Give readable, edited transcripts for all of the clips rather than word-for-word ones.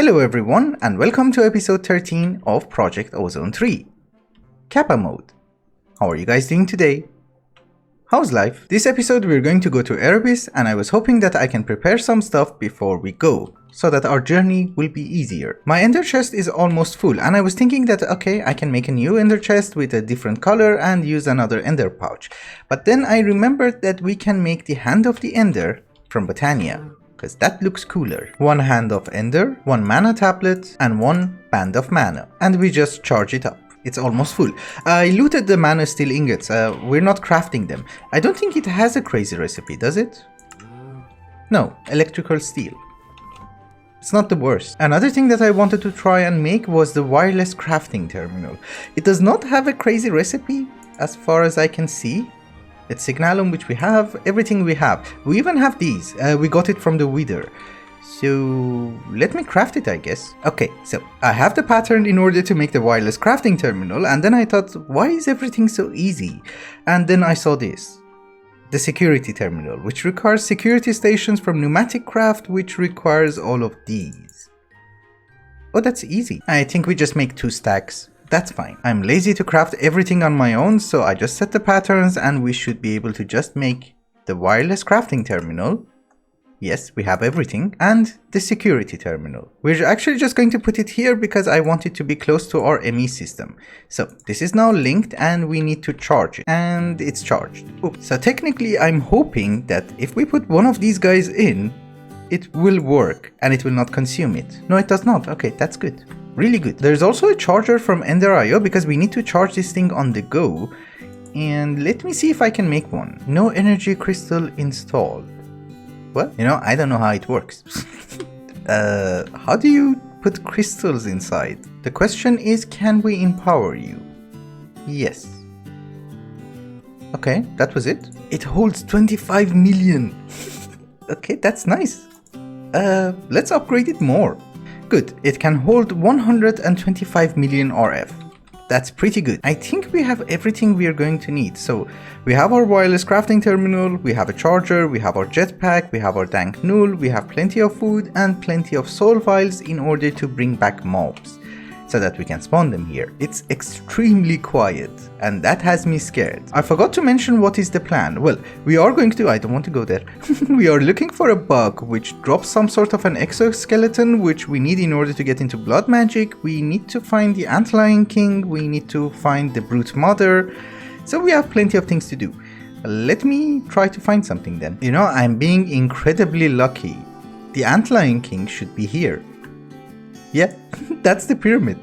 Hello everyone and welcome to episode 13 of Project Ozone 3. Kappa mode. How are you guys doing today? How's life? This episode we're going to go to Erebus and I was hoping that I can prepare some stuff before we go, so that our journey will be easier. My ender chest is almost full and I was thinking that okay, I can make a new ender chest with a different color and use another ender pouch. But then I remembered that we can make the hand of the ender from Botania, because that looks cooler. One hand of ender, one mana tablet, and one band of mana. And we just charge it up. It's almost full. I looted the mana steel ingots. We're not crafting them. I don't think it has a crazy recipe, does it? No, electrical steel. It's not the worst. Another thing that I wanted to try and make was the wireless crafting terminal. It does not have a crazy recipe as far as I can see. It's signalum, which we have, everything we have. We even have these. We got it from the Wither. So let me craft it, I guess. Okay, so I have the pattern in order to make the wireless crafting terminal, and then I thought, why is everything so easy? And then I saw this. The security terminal, which requires security stations from pneumatic craft, which requires all of these. Oh, that's easy. I think we just make 2 stacks. That's fine. I'm lazy to craft everything on my own, so I just set the patterns and we should be able to just make the wireless crafting terminal. Yes, we have everything. And the security terminal. We're actually just going to put it here because I want it to be close to our ME system. So this is now linked and we need to charge it. And it's charged. Oops. So technically I'm hoping that if we put one of these guys in, it will work and it will not consume it. No, it does not. Okay, that's good. Really good. There's also a charger from Ender.io because we need to charge this thing on the go. And let me see if I can make one. No energy crystal installed. What? You know, I don't know how it works. How do you put crystals inside? The question is, can we empower you? Yes. Okay, that was it. It holds 25 million. Okay, that's nice. Let's upgrade it more. Good, it can hold 125 million RF. That's pretty good. I think we have everything we are going to need. So we have our wireless crafting terminal, we have a charger, we have our jetpack, we have our dank null, we have plenty of food and plenty of soul vials in order to bring back mobs, so that we can spawn them here. It's extremely quiet and that has me scared. I forgot to mention what is the plan. Well, we are going to, I don't want to go there. We are looking for a bug which drops some sort of an exoskeleton which we need in order to get into blood magic. We need to find the Antlion King, we need to find the Brute Mother. So we have plenty of things to do. Let me try to find something then. You know, I'm being incredibly lucky. The Antlion King should be here. Yeah, that's the pyramid.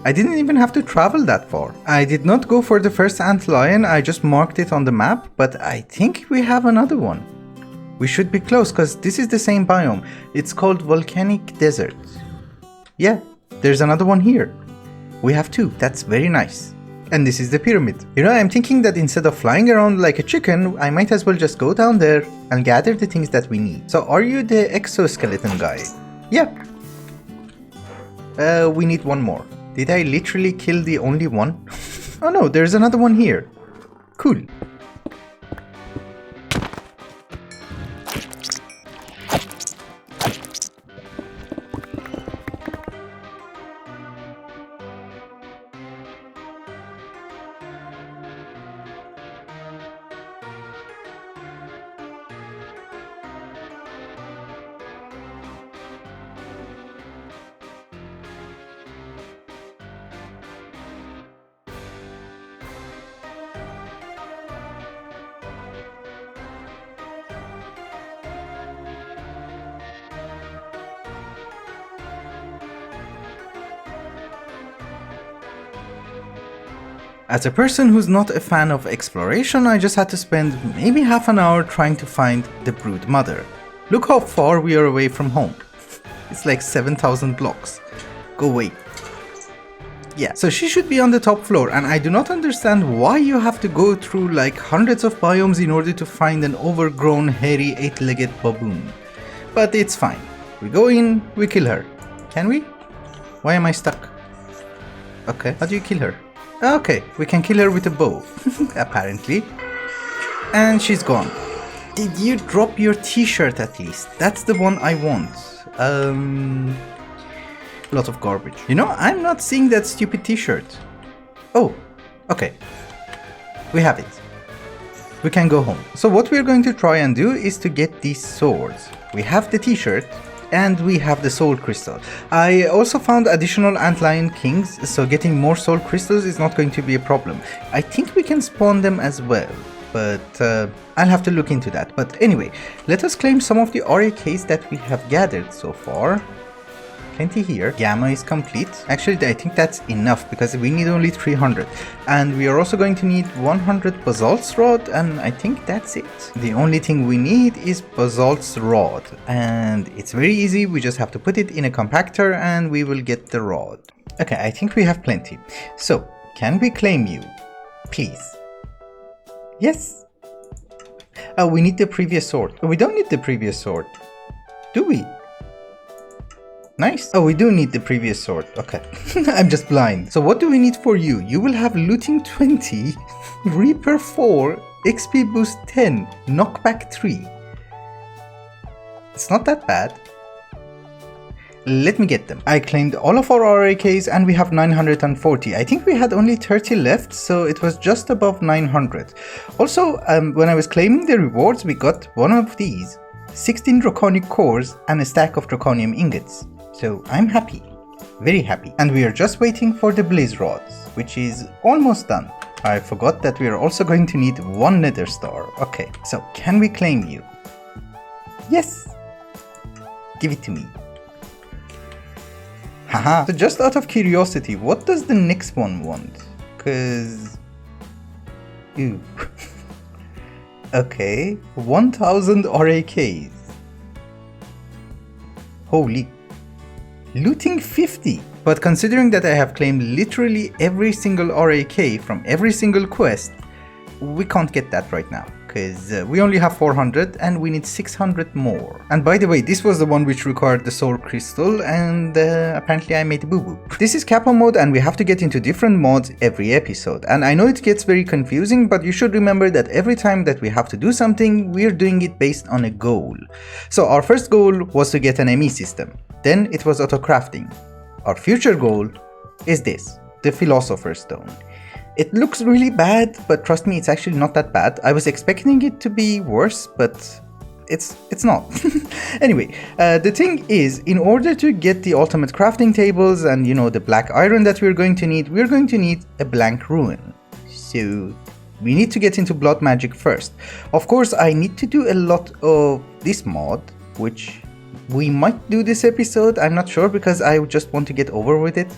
I didn't even have to travel that far. I did not go for the first antlion, I just marked it on the map, but I think we have another one. We should be close because this is the same biome. It's called Volcanic Desert. Yeah, there's another one here. We have 2, that's very nice. And this is the pyramid. You know, I'm thinking that instead of flying around like a chicken, I might as well just go down there and gather the things that we need. So are you the exoskeleton guy? Yeah. We need one more. Did I literally kill the only one? Oh no, there's another one here. Cool. As a person who's not a fan of exploration, I just had to spend maybe half an hour trying to find the Brood Mother. Look how far we are away from home. It's like 7,000 blocks. Go away. Yeah, so she should be on the top floor, and I do not understand why you have to go through like hundreds of biomes in order to find an overgrown, hairy, 8-legged baboon. But it's fine. We go in, we kill her. Can we? Why am I stuck? Okay, how do you kill her? Okay, we can kill her with a bow, apparently. And she's gone. Did you drop your t-shirt at least? That's the one I want. A lot of garbage. You know, I'm not seeing that stupid t-shirt. Oh, okay. We have it. We can go home. So what we're going to try and do is to get these swords. We have the t-shirt and we have the soul crystal. I also found additional antlion kings, so getting more soul crystals is not going to be a problem. I think we can spawn them as well, but I'll have to look into that. But anyway, let us claim some of the RAKs that we have gathered so far. Plenty here. Gamma is complete. Actually, I think that's enough because we need only 300. And we are also going to need 100 basalt's rod, and I think that's it. The only thing we need is basalt's rod. And it's very easy. We just have to put it in a compactor and we will get the rod. Okay, I think we have plenty. So, can we claim you? Please. Yes. Oh, we need the previous sword. Oh, we don't need the previous sword. Do we? Nice. Oh, we do need the previous sword. Okay. I'm just blind. So what do we need for you? You will have looting 20, Reaper 4, XP boost 10, knockback 3. It's not that bad. Let me get them. I claimed all of our RAKs and we have 940. I think we had only 30 left, so it was just above 900. Also, when I was claiming the rewards, we got one of these, 16 draconic cores and a stack of draconium ingots. So I'm happy, very happy. And we are just waiting for the blaze rods, which is almost done. I forgot that we are also going to need one nether star. Okay, so can we claim you? Yes. Give it to me. Haha. So just out of curiosity, what does the next one want? Cause... Ew. Okay, 1000 RAKs. Holy. Looting 50. But considering that I have claimed literally every single RAK from every single quest, we can't get that right now. Because we only have 400 and we need 600 more. And by the way, this was the one which required the soul crystal, and apparently I made a boo-boo. This is Kappa mode and we have to get into different mods every episode. And I know it gets very confusing, but you should remember that every time that we have to do something, we're doing it based on a goal. So our first goal was to get an ME system. Then it was auto crafting. Our future goal is this, the Philosopher's Stone. It looks really bad, but trust me, it's actually not that bad. I was expecting it to be worse, but it's not. Anyway, the thing is, in order to get the ultimate crafting tables and, you know, the black iron that we're going to need a blank ruin. So we need to get into blood magic first. Of course, I need to do a lot of this mod, which we might do this episode, I'm not sure, because I just want to get over with it.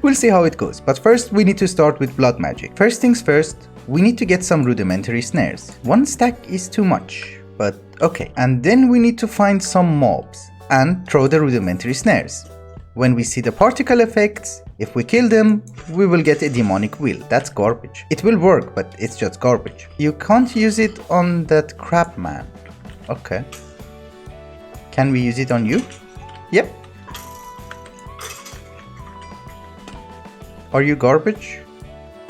We'll see how it goes, but first we need to start with blood magic. First things first, we need to get some rudimentary snares. One stack is too much, but okay. And then we need to find some mobs and throw the rudimentary snares. When we see the particle effects, if we kill them, we will get a demonic wheel. That's garbage. It will work, but it's just garbage. You can't use it on that crab man. Okay. Can we use it on you? Yep. Are you garbage?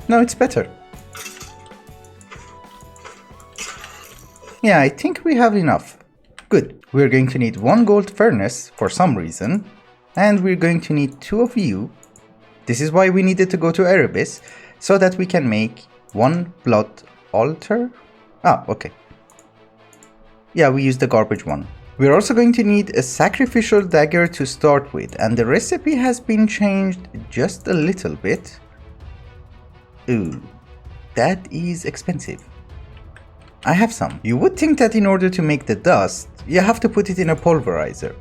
No, it's better. Yeah, I think we have enough. Good. We're going to need one gold furnace for some reason. And we're going to need 2 of you. This is why we needed to go to Erebus, so that we can make one blood altar. Ah, okay. Yeah, we used the garbage one. We're also going to need a sacrificial dagger to start with, and the recipe has been changed just a little bit. Ooh, that is expensive. I have some. You would think that in order to make the dust, you have to put it in a pulverizer.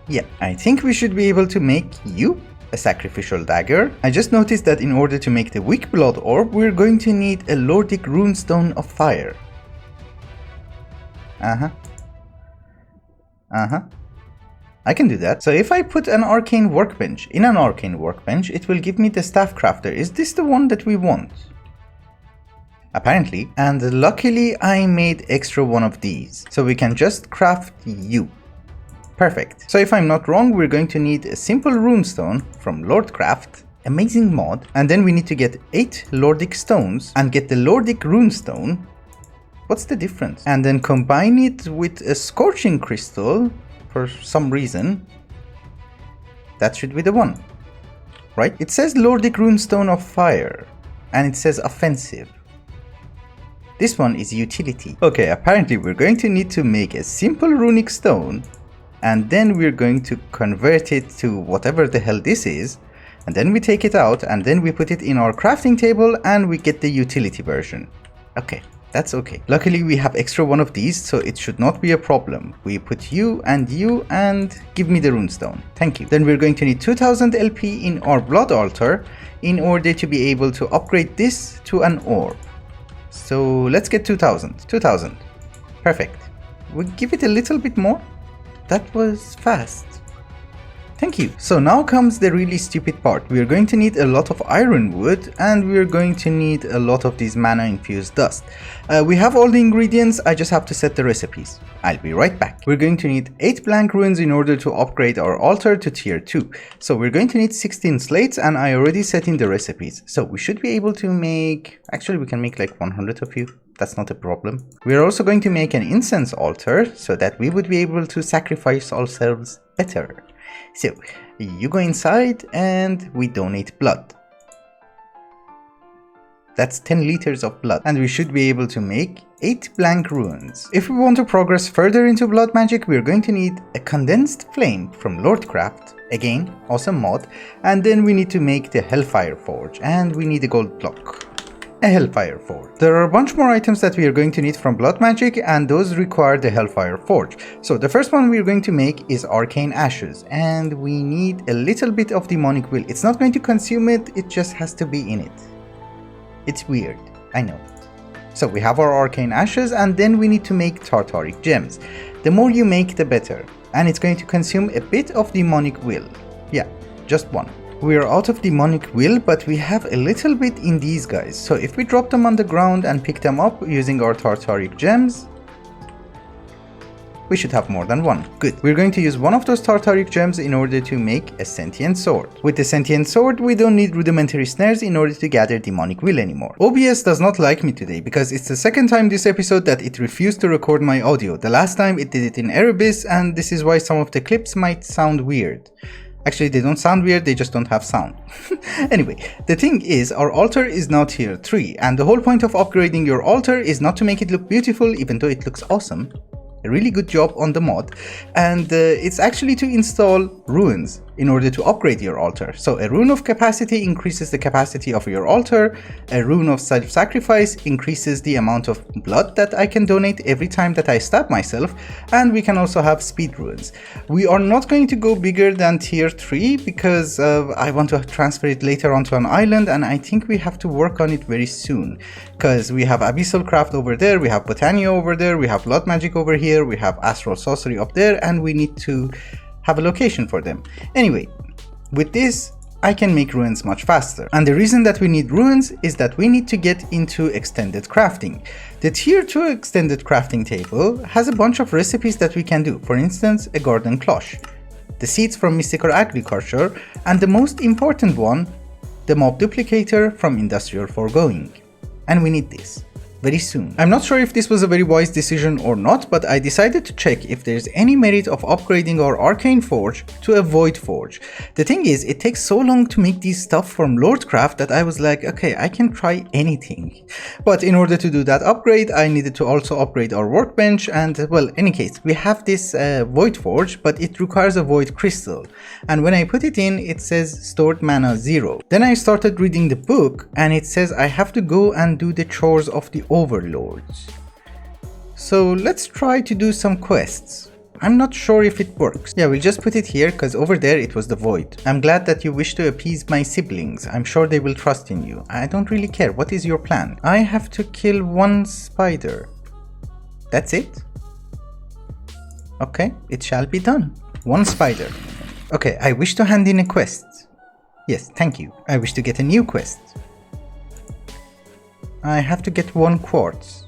Yeah, I think we should be able to make you a sacrificial dagger. I just noticed that in order to make the weak blood orb, we're going to need a Lordic runestone of fire. I can do that. So if I put an arcane workbench in an arcane workbench, it will give me the staff crafter. Is this the one that we want? Apparently. And luckily I made extra one of these. So we can just craft you. Perfect. So if I'm not wrong, we're going to need a simple runestone from Lordcraft. Amazing mod. And then we need to get 8 Lordic stones and get the Lordic runestone. What's the difference? And then combine it with a scorching crystal for some reason. That should be the one, right? It says Lordic Runestone of Fire, and it says offensive. This one is utility. Okay, apparently we're going to need to make a simple runic stone, and then we're going to convert it to whatever the hell this is, and then we take it out, and then we put it in our crafting table, and we get the utility version. Okay, that's okay. Luckily we have extra one of these, so it should not be a problem. We put you, and give me the runestone. Thank you. Then we're going to need 2000 LP in our blood altar in order to be able to upgrade this to an orb. So let's get 2000. Perfect. We'll give it a little bit more. That was fast. Thank you. So now comes the really stupid part. We are going to need a lot of ironwood, and we are going to need a lot of these mana infused dust. We have all the ingredients, I just have to set the recipes. I'll be right back. We're going to need 8 blank runes in order to upgrade our altar to tier 2. So we're going to need 16 slates, and I already set in the recipes. So we should be able to make, actually we can make like 100 of you. That's not a problem. We're also going to make an incense altar so that we would be able to sacrifice ourselves better. So you go inside and we donate blood. That's 10 liters of blood, and we should be able to make 8 blank runes. If we want to progress further into blood magic, we're going to need a condensed flame from Lordcraft, again awesome mod, and then we need to make the Hellfire Forge, and we need a gold block. A Hellfire Forge. There are a bunch more items that we are going to need from blood magic, and those require the Hellfire Forge. So the first one we are going to make is Arcane Ashes, and we need a little bit of Demonic Will. It's not going to consume it, it just has to be in it. It's weird, I know. So we have our Arcane Ashes, and then we need to make Tartaric Gems. The more you make, the better. And it's going to consume a bit of Demonic Will. Yeah, just one. We are out of Demonic Will, but we have a little bit in these guys. So if we drop them on the ground and pick them up using our Tartaric Gems, we should have more than one. Good. We're going to use one of those Tartaric Gems in order to make a Sentient Sword. With the Sentient Sword, we don't need Rudimentary Snares in order to gather Demonic Will anymore. OBS does not like me today because it's the second time this episode that it refused to record my audio. The last time it did it in Erebus, and this is why some of the clips might sound weird. Actually, they don't sound weird, they just don't have sound. Anyway, the thing is, our altar is now tier 3, and the whole point of upgrading your altar is not to make it look beautiful, even though it looks awesome. A really good job on the mod, and it's actually to install runes in order to upgrade your altar. So a rune of capacity increases the capacity of your altar, a rune of self-sacrifice increases the amount of blood that I can donate every time that I stab myself, and we can also have speed runes. We are not going to go bigger than tier 3 because I want to transfer it later onto an island, and I think we have to work on it very soon because we have Abyssal Craft over there, we have Botania over there, we have Blood Magic over here, we have Astral Sorcery up there, and we need to have a location for them. Anyway, with this, I can make runes much faster. And the reason that we need runes is that we need to get into extended crafting. The tier 2 extended crafting table has a bunch of recipes that we can do. For instance, a garden cloche, the seeds from mystical agriculture, and the most important one, the mob duplicator from industrial foregoing. And we need this very soon. I'm not sure if this was a very wise decision or not, but I decided to check if there's any merit of upgrading our Arcane Forge to a Void Forge. The thing is, it takes so long to make these stuff from Lordcraft that I was like, okay, I can try anything. But in order to do that upgrade, I needed to also upgrade our workbench, and well, in any case, we have this Void Forge, but it requires a Void Crystal. And when I put it in, it says stored mana 0. Then I started reading the book, and it says I have to go and do the chores of the overlords. So let's try to do some quests. I'm not sure if it works. Yeah, we'll just put it here because over there it was the void. I'm glad that you wish to appease my siblings. I'm sure they will trust in you. I don't really care. What is your plan? I have to kill one spider. That's it? Okay, it shall be done. One spider. Okay, I wish to hand in a quest. Yes, thank you. I wish to get a new quest. I have to get 1 quartz.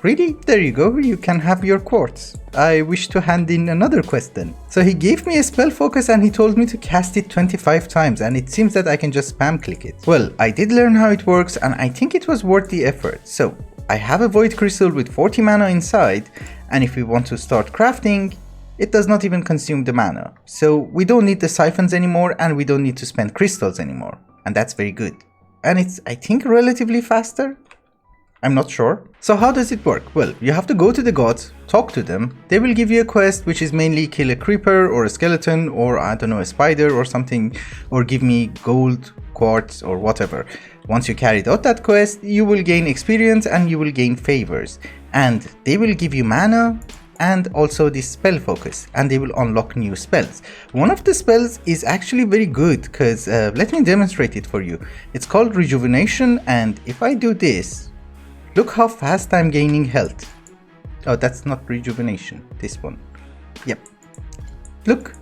Really? There you go, you can have your quartz. I wish to hand in another quest then. So he gave me a spell focus and he told me to cast it 25 times, and it seems that I can just spam click it. Well, I did learn how it works and I think it was worth the effort. So I have a void crystal with 40 mana inside, and if we want to start crafting, it does not even consume the mana. So we don't need the siphons anymore and we don't need to spend crystals anymore. And that's very good. And it's, I think, relatively faster? I'm not sure. So how does it work? Well, you have to go to the gods, talk to them. They will give you a quest which is mainly kill a creeper or a skeleton or I don't know, a spider or something, or give me gold, quartz or whatever. Once you carried out that quest, you will gain experience and you will gain favors. And they will give you mana and also this spell focus, and they will unlock new spells. One of the spells is actually very good because let me demonstrate it for you. It's called rejuvenation, and if I do this, look how fast I'm gaining health. Oh, that's not rejuvenation, this one. Yep. Look,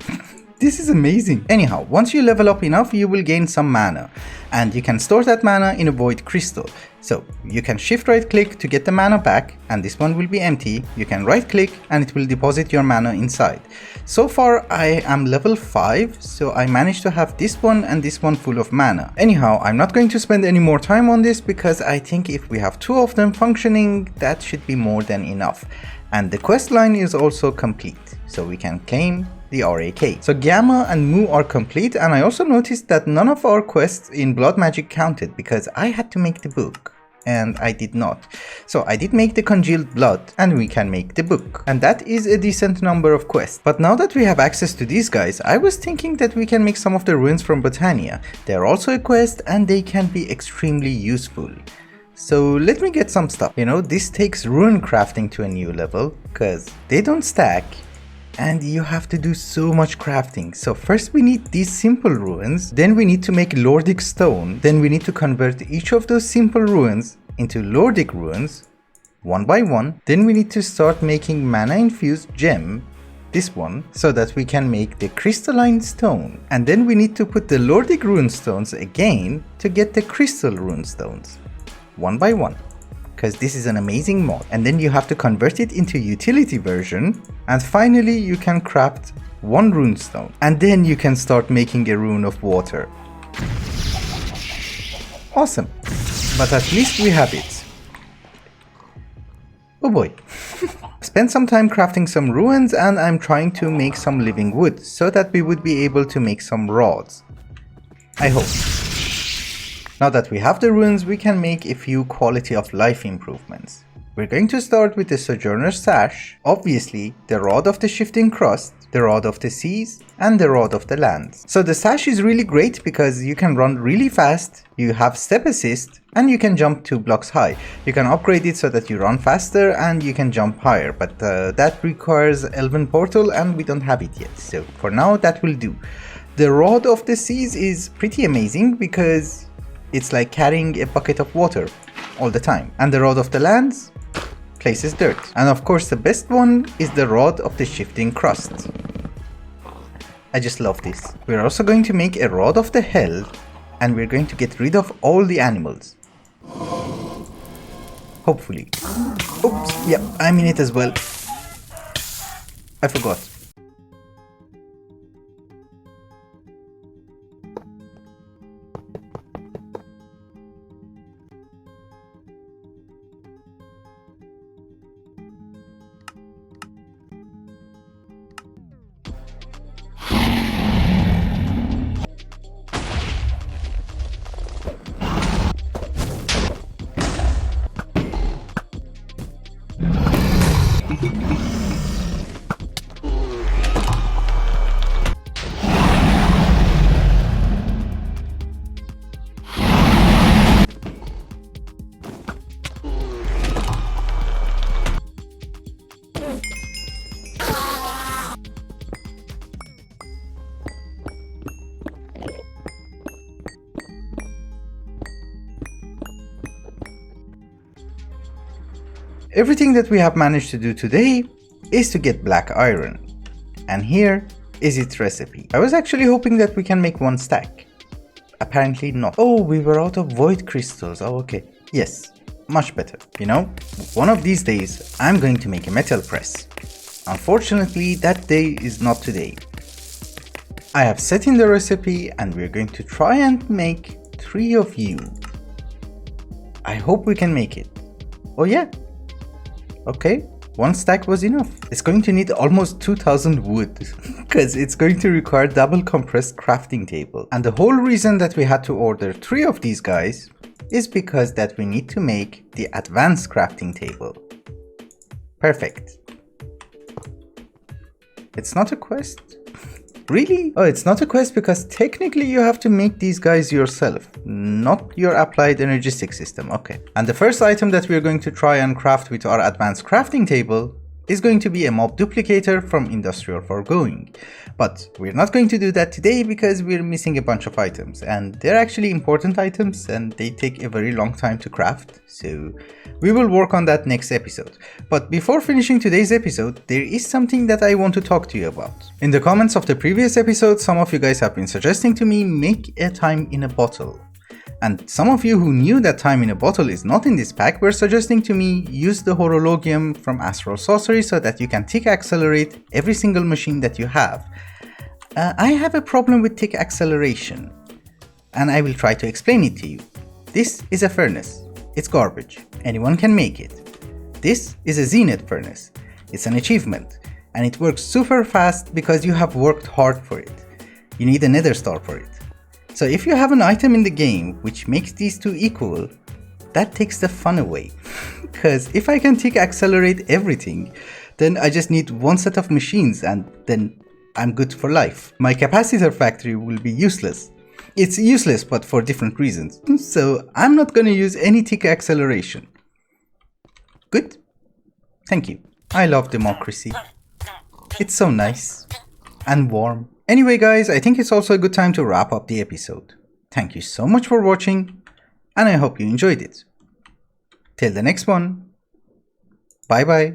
this is amazing. Anyhow, once you level up enough, you will gain some mana. And you can store that mana in a void crystal. So you can shift right click to get the mana back, and this one will be empty. You can right click and it will deposit your mana inside. So far I am level 5, so I managed to have this one and this one full of mana. Anyhow, I'm not going to spend any more time on this because I think if we have 2 of them functioning, that should be more than enough. And the quest line is also complete, so we can claim the RAK. So Gamma and Mu are complete, and I also noticed that none of our quests in Blood Magic counted because I had to make the book and I did not. So I did make the congealed blood and we can make the book, and that is a decent number of quests. But now that we have access to these guys, I was thinking that we can make some of the ruins from Botania. They are also a quest and they can be extremely useful. So let me get some stuff. You know, this takes rune crafting to a new level because they don't stack and you have to do so much crafting. So first we need these simple ruins, then we need to make Lordic stone, then we need to convert each of those simple ruins into Lordic ruins one by one. Then we need to start making mana infused gem, this one, so that we can make the crystalline stone. And then we need to put the Lordic rune stones again to get the crystal rune stones, one by one, because this is an amazing mod. And then you have to convert it into utility version, and finally you can craft 1 rune stone, and then you can start making a rune of water. Awesome, but at least we have it. Oh boy. Spent some time crafting some ruins, and I'm trying to make some living wood so that we would be able to make some rods, I hope. Now that we have the runes, we can make a few quality of life improvements. We're going to start with the Sojourner's Sash, obviously the Rod of the Shifting Crust, the Rod of the Seas, and the Rod of the Lands. So the Sash is really great because you can run really fast, you have step assist, and you can jump 2 blocks high. You can upgrade it so that you run faster and you can jump higher, but that requires Elven Portal and we don't have it yet, so for now that will do. The Rod of the Seas is pretty amazing because it's like carrying a bucket of water all the time. And the Rod of the Lands places dirt. And of course the best one is the Rod of the Shifting Crust. I just love this. We're also going to make a Rod of the Hell, and we're going to get rid of all the animals. Hopefully. Oops, yeah, I'm in it as well. I forgot. Everything that we have managed to do today is to get black iron. And here is its recipe. I was actually hoping that we can make 1 stack. Apparently not. Oh, we were out of void crystals. Oh, okay. Yes, much better. You know, one of these days I'm going to make a metal press. Unfortunately, that day is not today. I have set in the recipe and we're going to try and make 3 of you. I hope we can make it. Oh yeah. Okay, one stack was enough. It's going to need almost 2000 wood because it's going to require double compressed crafting table. And the whole reason that we had to order 3 of these guys is because that we need to make the advanced crafting table. Perfect. It's not a quest? Really? Oh, it's not a quest because technically you have to make these guys yourself, not your applied energistic system. Okay. And the first item that we're going to try and craft with our advanced crafting table is going to be a mob duplicator from Industrial Foregoing. But we're not going to do that today because we're missing a bunch of items, and they're actually important items and they take a very long time to craft, so we will work on that next episode. But before finishing today's episode, there is something that I want to talk to you about. In the comments of the previous episode, some of you guys have been suggesting to me make a time in a bottle. And some of you who knew that time in a bottle is not in this pack were suggesting to me use the Horologium from Astral Sorcery so that you can tick accelerate every single machine that you have. I have a problem with tick acceleration, and I will try to explain it to you. This is a furnace. It's garbage. Anyone can make it. This is a Zenith furnace. It's an achievement, and it works super fast because you have worked hard for it. You need a nether star for it. So if you have an item in the game which makes these two equal, that takes the fun away. Because if I can tick accelerate everything, then I just need one set of machines and then I'm good for life. My capacitor factory will be useless. It's useless but for different reasons. So I'm not gonna use any tick acceleration. Good? Thank you. I love democracy. It's so nice and warm. Anyway guys, I think it's also a good time to wrap up the episode. Thank you so much for watching, and I hope you enjoyed it. Till the next one, bye bye.